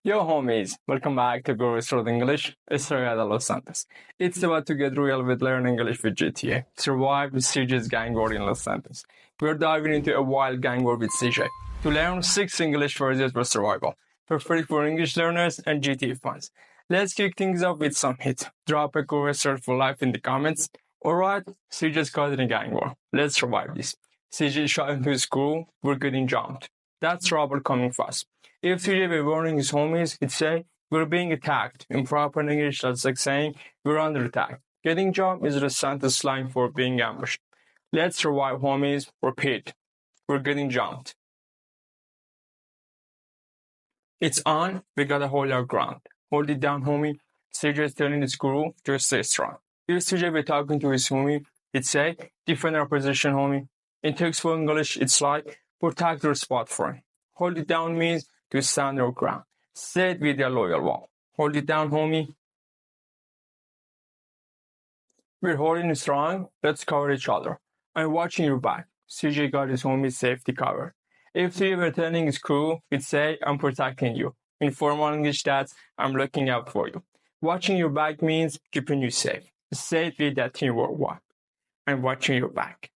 Yo homies, welcome back to Go Restore English. It's Los Santos. It's about to get real with learning English with GTA. Survive the CJ's gang war in Los Santos. We're diving into a wild gang war with CJ to learn 6 English phrases for survival. Perfect for English learners and GTA fans. Let's kick things off with some hits. Drop a Go Restore for life in the comments. Alright, CJ's caught in a gang war. Let's survive this. CJ shot into his school. We're getting jumped. That's trouble coming fast. If CJ were warning his homies, he'd say, we're being attacked. In proper English, that's like saying, we're under attack. Getting jumped is the Santos slang for being ambushed. Let's survive, homies. Repeat. We're getting jumped. It's on. We gotta hold our ground. Hold it down, homie. CJ is telling his guru, just stay strong. If CJ were talking to his homie, he'd say, defend our position, homie. In textbook English, it's like, protect your spot for him. Hold it down means to stand your ground. Say it with your loyal wall. Hold it down, homie. We're holding it strong. Let's cover each other. I'm watching your back. CJ got his homie's safety covered. If CJ were telling his crew, he'd say, I'm protecting you. In formal English, that's, I'm looking out for you. Watching your back means keeping you safe. Say it with that teamwork vibe. I'm watching your back.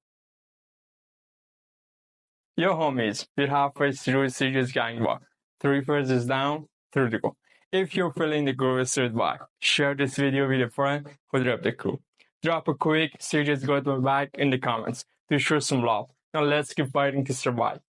Yo homies, we're halfway through CJ's gang war. 3 phrases down, 3 to go. If you're feeling the groove vibe, share this video with a friend who dropped the crew. Drop a quick CJ's got my back in the comments to show some love. Now let's keep fighting to survive.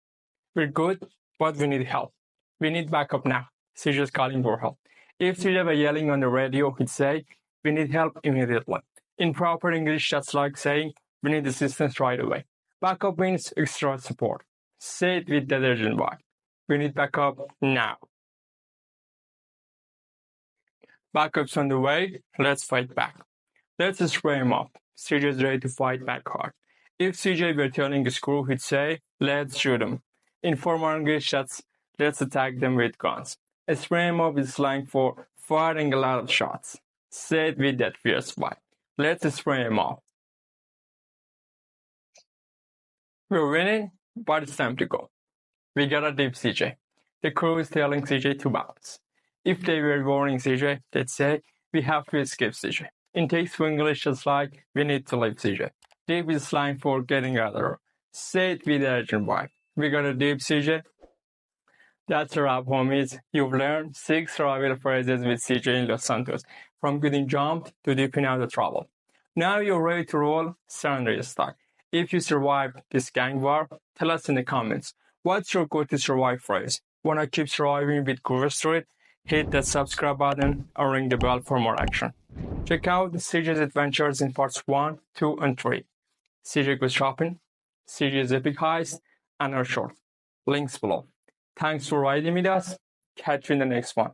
We're good, but we need help. We need backup now. CJ's calling for help. If CJ were yelling on the radio, he'd say, we need help immediately. In proper English, that's like saying, we need assistance right away. Backup means extra support. Say it with that urgent vibe. We need backup now. Backup's on the way. Let's fight back. Let's spray him up. CJ's ready to fight back hard. If CJ were telling his crew, he'd say, let's shoot him. In formal English, that's let's attack them with guns. A spray him up is slang for firing a lot of shots. Say it with that fierce vibe. Let's spray him up. We're winning, but it's time to go. We gotta leave CJ. The crew is telling CJ to bounce. If they were warning CJ, they'd say, we have to escape CJ. In textbook English, it's like, we need to leave CJ. Deep is slang for getting out of there. Say it with the urgent vibe. We gotta leave CJ. That's a wrap, homies. You've learned 6 survival phrases with CJ in Los Santos, from getting jumped to deeping out the trouble. Now you're ready to roll San Andreas style. If you survived this gang war, tell us in the comments. What's your go-to survive phrase? Wanna keep surviving with Cover Street? Hit that subscribe button or ring the bell for more action. Check out CJ's adventures in parts 1, 2, and 3. CJ goes shopping, CJ's epic heist, and our short. Links below. Thanks for riding with us. Catch you in the next one.